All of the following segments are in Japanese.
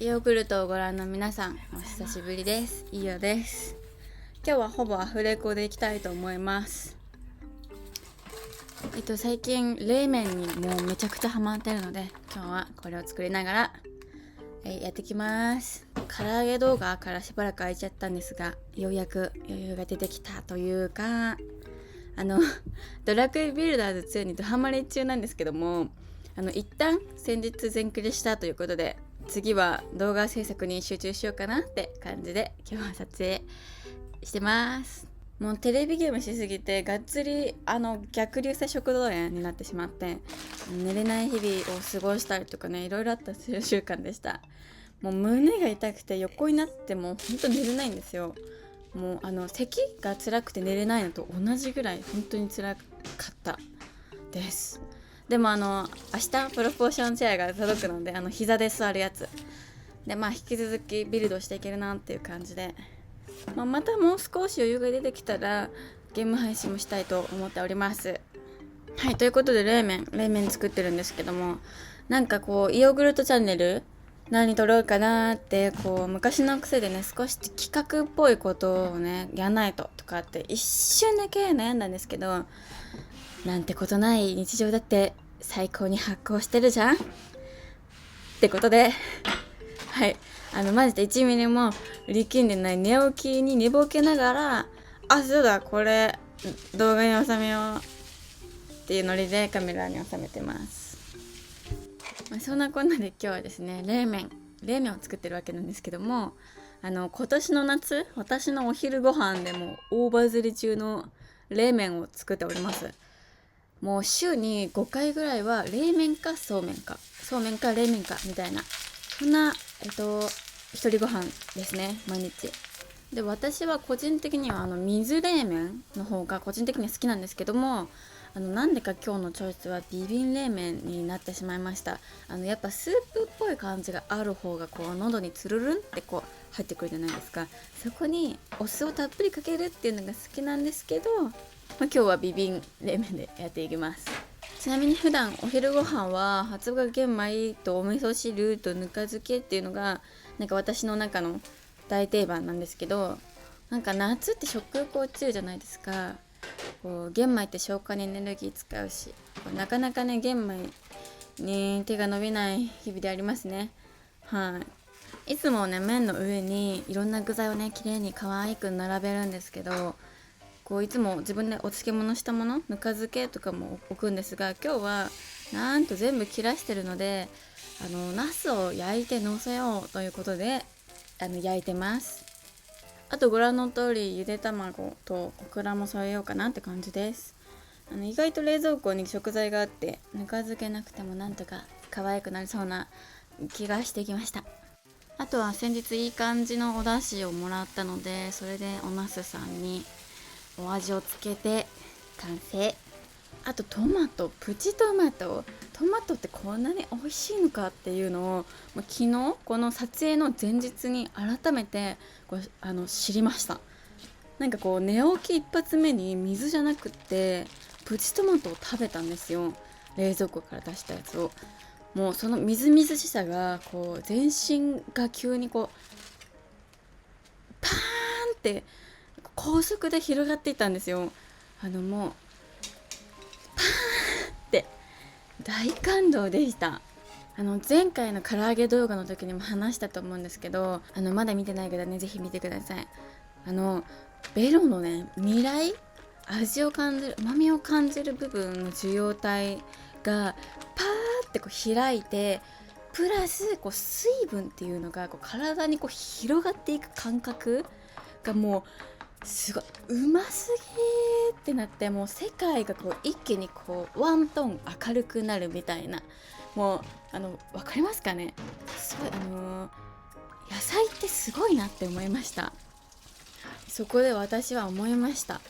ヨーグルトをご覧の皆さん、お久しぶりです。いよです。今日はほぼアフレコでいきたいと思います。最近冷麺にもうめちゃくちゃハマってるので、今日はこれを作りながら、やってきます。唐揚げ動画からしばらく空いちゃったんですが、ようやく余裕が出てきたというか、ドラクエビルダーズ2にドハマり中なんですけども、一旦先日全クリしたということで、次は動画制作に集中しようかなって感じで今日は撮影してます。もうテレビゲームしすぎてがっつり逆流性食道炎になってしまって、寝れない日々を過ごしたりとかね、いろいろあった週間でした。もう胸が痛くて横になっても本当寝れないんですよ。もう咳が辛くて寝れないのと同じぐらい本当に辛かったです。でも明日プロポーションチェアが届くので、膝で座るやつで、引き続きビルドしていけるなっていう感じで、またもう少し余裕が出てきたらゲーム配信もしたいと思っております。はい、ということで冷麺作ってるんですけども、なんかこうイヨーグルトチャンネル何撮ろうかなってこう昔の癖でね、少し企画っぽいことをねやんないととかって一瞬だけ悩んだんですけど、なんてことない日常だって最高に発酵してるじゃんってことで、はい、マジで1ミリも力んでない寝起きに寝ぼけながら、そうだこれ動画に収めようっていうノリでカメラに収めてます。そんなこんなで今日はですね、冷麺を作ってるわけなんですけども、今年の夏、私のお昼ご飯でも大バズり中の冷麺を作っております。もう週に5回ぐらいは冷麺かそうめんか冷麺かみたいな、そんな一人ご飯ですね、毎日で。私は個人的には水冷麺の方が個人的には好きなんですけども、なんでか今日のチョイスはビビン冷麺になってしまいました。やっぱスープっぽい感じがある方がこう喉につるるんってこう入ってくるじゃないですか。そこにお酢をたっぷりかけるっていうのが好きなんですけど、今日はビビン冷麺でやっていきます。ちなみに普段お昼ご飯は発芽玄米とお味噌汁とぬか漬けっていうのがなんか私の中の大定番なんですけど、なんか夏って食欲落ちるじゃないですか。こう玄米って消化にエネルギー使うし、なかなかね玄米に手が伸びない日々でありますね。はい、いつもね麺の上にいろんな具材をねきれいに可愛く並べるんですけど、こういつも自分でお漬物したもの、ぬか漬けとかも置くんですが、今日はなんと全部切らしてるので、ナスを焼いて乗せようということで焼いてます。あとご覧の通りゆで卵とオクラも添えようかなって感じです。意外と冷蔵庫に食材があって、ぬか漬けなくてもなんとか可愛くなりそうな気がしてきました。あとは先日いい感じのお出汁をもらったので、それでおなすさんにお味をつけて完成。あとプチトマトってこんなに美味しいのかっていうのを昨日この撮影の前日に改めて知りました。なんかこう寝起き一発目に水じゃなくってプチトマトを食べたんですよ。冷蔵庫から出したやつを。もうそのみずみずしさがこう全身が急にこうパーンって高速で広がっていったんですよ。もうパーンって大感動でした。前回の唐揚げ動画の時にも話したと思うんですけど、まだ見てない方ねぜひ見てください。ベロのね未来味を感じる、旨味を感じる部分の受容体がパーってこう開いて、プラスこう水分っていうのがこう体にこう広がっていく感覚がもうすごいうますぎーってなって、もう世界がこう一気にこうワントーン明るくなるみたいな。もうわかりますかね。すごい野菜ってすごいなって思いました。そこで私は思いました。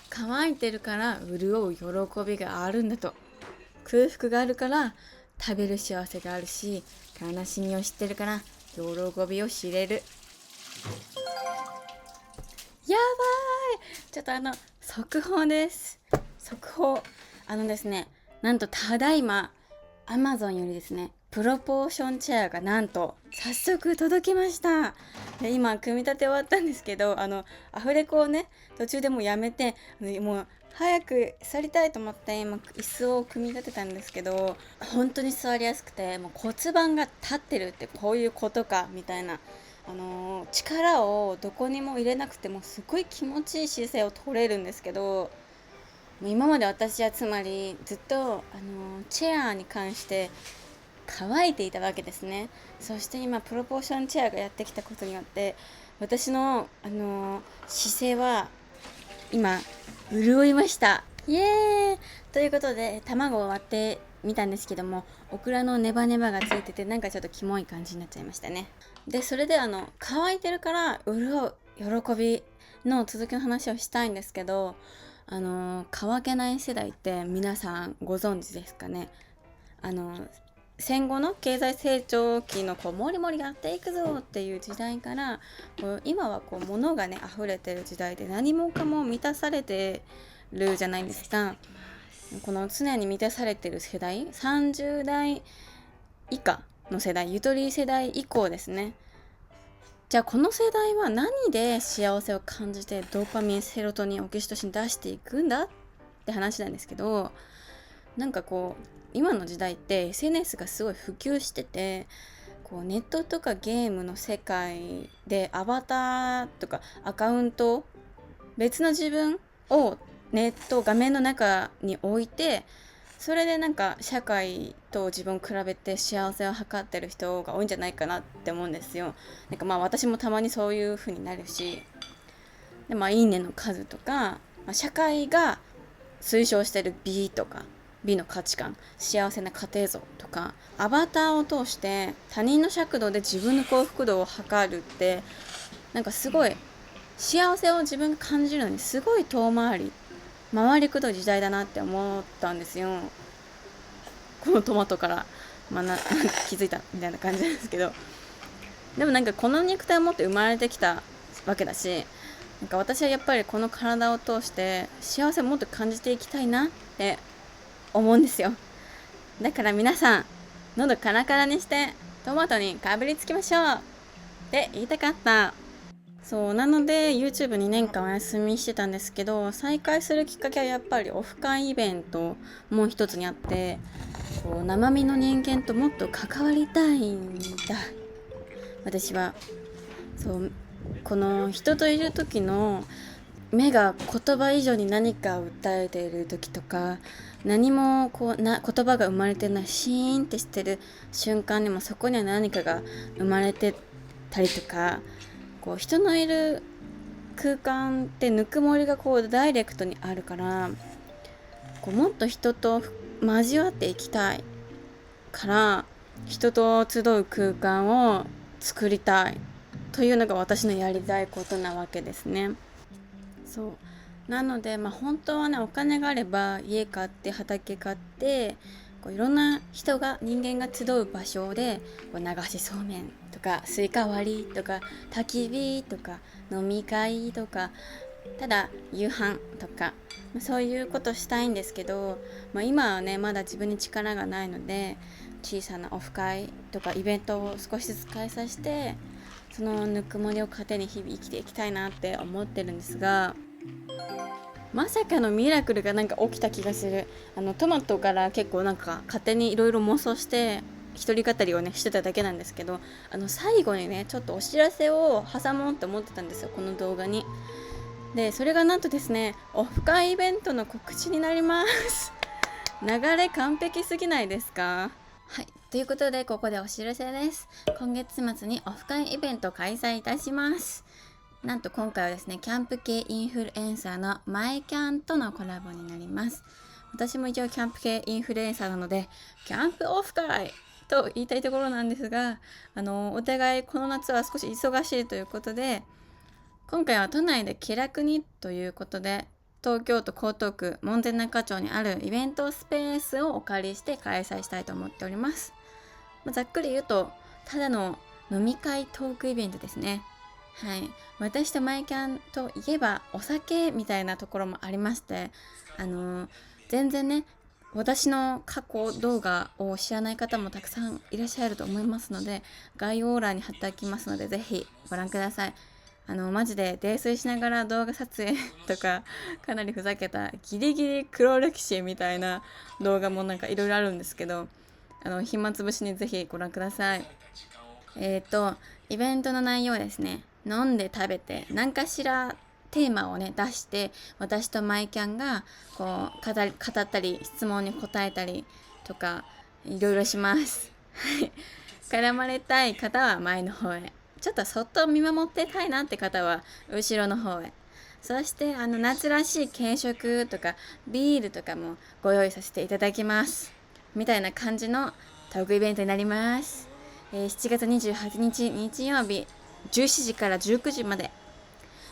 乾いてるから潤う喜びがあるんだと。空腹があるから食べる幸せがあるし、悲しみを知ってるから喜びを知れる。やばい、ちょっと速報です。速報。ですね、なんとただいま Amazon よりですねプロポーションチェアがなんと早速届きました。で今組み立て終わったんですけど、アフレコをね途中でもうやめて、もう早く座りたいと思って今椅子を組み立てたんですけど、本当に座りやすくて、もう骨盤が立ってるってこういうことかみたいな、力をどこにも入れなくてもすごい気持ちいい姿勢を取れるんですけど、もう今まで私はつまりずっと、チェアに関して乾いていたわけですね。そして今プロポーションチェアがやってきたことによって私の、姿勢は今潤いました。イエーイということで卵を割ってみたんですけども、オクラのネバネバがついててなんかちょっとキモい感じになっちゃいましたね。でそれで乾いてるから潤う喜びの続きの話をしたいんですけど、乾けない世代って皆さんご存知ですかね。戦後の経済成長期のもりもりやっていくぞっていう時代から、今は物がね溢れてる時代で何もかも満たされてるじゃないですか。この常に満たされてる世代、30代以下の世代、ゆとり世代以降ですね。じゃあこの世代は何で幸せを感じてドーパミン、セロトニン、オキシトシン出していくんだって話なんですけど、なんか今の時代って SNS がすごい普及してて、ネットとかゲームの世界でアバターとかアカウント、別の自分をネット画面の中に置いて、それでなんか社会と自分を比べて幸せを図ってる人が多いんじゃないかなって思うんですよ。なんか私もたまにそういう風になるし、でいいねの数とか、社会が推奨してる美とか美の価値観、幸せな家庭像とか、アバターを通して他人の尺度で自分の幸福度を測るって、なんかすごい幸せを自分が感じるのにすごい遠回りくどい時代だなって思ったんですよ。このトマトから、気づいたみたいな感じなんですけど、でもなんかこの肉体を持って生まれてきたわけだし、なんか私はやっぱりこの体を通して幸せをもっと感じていきたいなって思うんですよ。だから皆さん、喉カラカラにしてトマトにかぶりつきましょうって言いたかった。そうなので YouTube2 年間お休みしてたんですけど、再開するきっかけはやっぱりオフ会イベントもう一つにあって、生身の人間ともっと関わりたいんだ。私はこの人といる時の目が言葉以上に何かを訴えている時とか、何も言葉が生まれてないシーンってしてる瞬間にもそこには何かが生まれてたりとか、人のいる空間ってぬくもりがダイレクトにあるから、もっと人と交わっていきたいから、人と集う空間を作りたいというのが私のやりたいことなわけですね。そうなので、本当はね、お金があれば家買って畑買って、いろんな人人間が集う場所で流しそうめんとかスイカ割りとか焚き火とか飲み会とか、ただ夕飯とか、そういうことしたいんですけど、今はねまだ自分に力がないので、小さなオフ会とかイベントを少しずつ開催して、そのぬくもりを糧に日々生きていきたいなって思ってるんですが、まさかのミラクルがなんか起きた気がする。トマトから結構なんか勝手にいろいろ妄想して一人語りをねしてただけなんですけど、最後にねちょっとお知らせを挟もうと思ってたんですよ、この動画に。でそれがなんとですね、オフ会イベントの告知になります流れ完璧すぎないですか？はい、ということでここでお知らせです。今月末にオフ会イベント開催いたします。なんと今回はですね、キャンプ系インフルエンサーのマイキャンとのコラボになります。私も一応キャンプ系インフルエンサーなので、キャンプオフ会と言いたいところなんですが、お互いこの夏は少し忙しいということで、今回は都内で気楽にということで、東京都江東区門前仲町にあるイベントスペースをお借りして開催したいと思っております。ざっくり言うと、ただの飲み会トークイベントですね。はい、私とマイキャンといえばお酒みたいなところもありまして、全然ね私の過去動画を知らない方もたくさんいらっしゃると思いますので、概要欄に貼っておきますので、ぜひご覧ください。マジで泥酔しながら動画撮影とか、かなりふざけたギリギリ黒歴史みたいな動画もなんかいろいろあるんですけど、暇つぶしにぜひご覧ください。イベントの内容ですね。飲んで食べて何かしらテーマをね出して、私とマイキャンがこう語ったり、質問に答えたりとかいろいろします。絡まれたい方は前の方へ、ちょっとそっと見守ってたいなって方は後ろの方へ。そして夏らしい軽食とかビールとかもご用意させていただきますみたいな感じのトークイベントになります。7月28日日曜日17時から19時まで。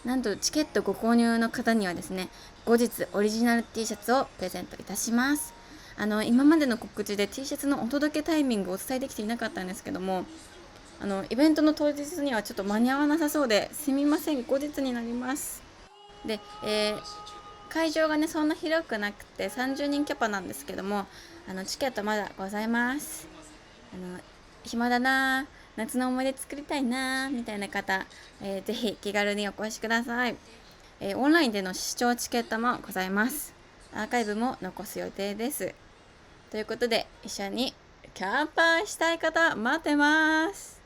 なんとチケットご購入の方にはですね、後日オリジナル T シャツをプレゼントいたします。今までの告知で T シャツのお届けタイミングをお伝えできていなかったんですけども、イベントの当日にはちょっと間に合わなさそうで、すみません、後日になります。で、会場がねそんな広くなくて30人キャパなんですけども、チケットまだございます。暇だな、夏の思い出作りたいなみたいな方、ぜひ気軽にお越しください。オンラインでの視聴チケットもございます。アーカイブも残す予定です。ということで、一緒に乾杯したい方待ってます。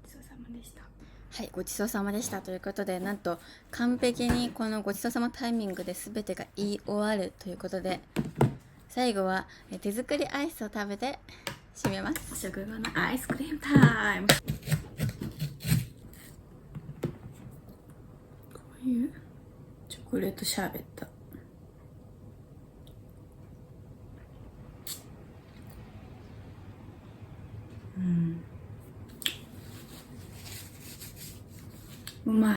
ごちそうさまでした。はい、ごちそうさまでしたということで、なんと完璧にこのごちそうさまタイミングで全てが言い終わるということで、最後は手作りアイスを食べて締めます。食後のアイスクリームタイム。こういうチョコレートシャーベット。うまい。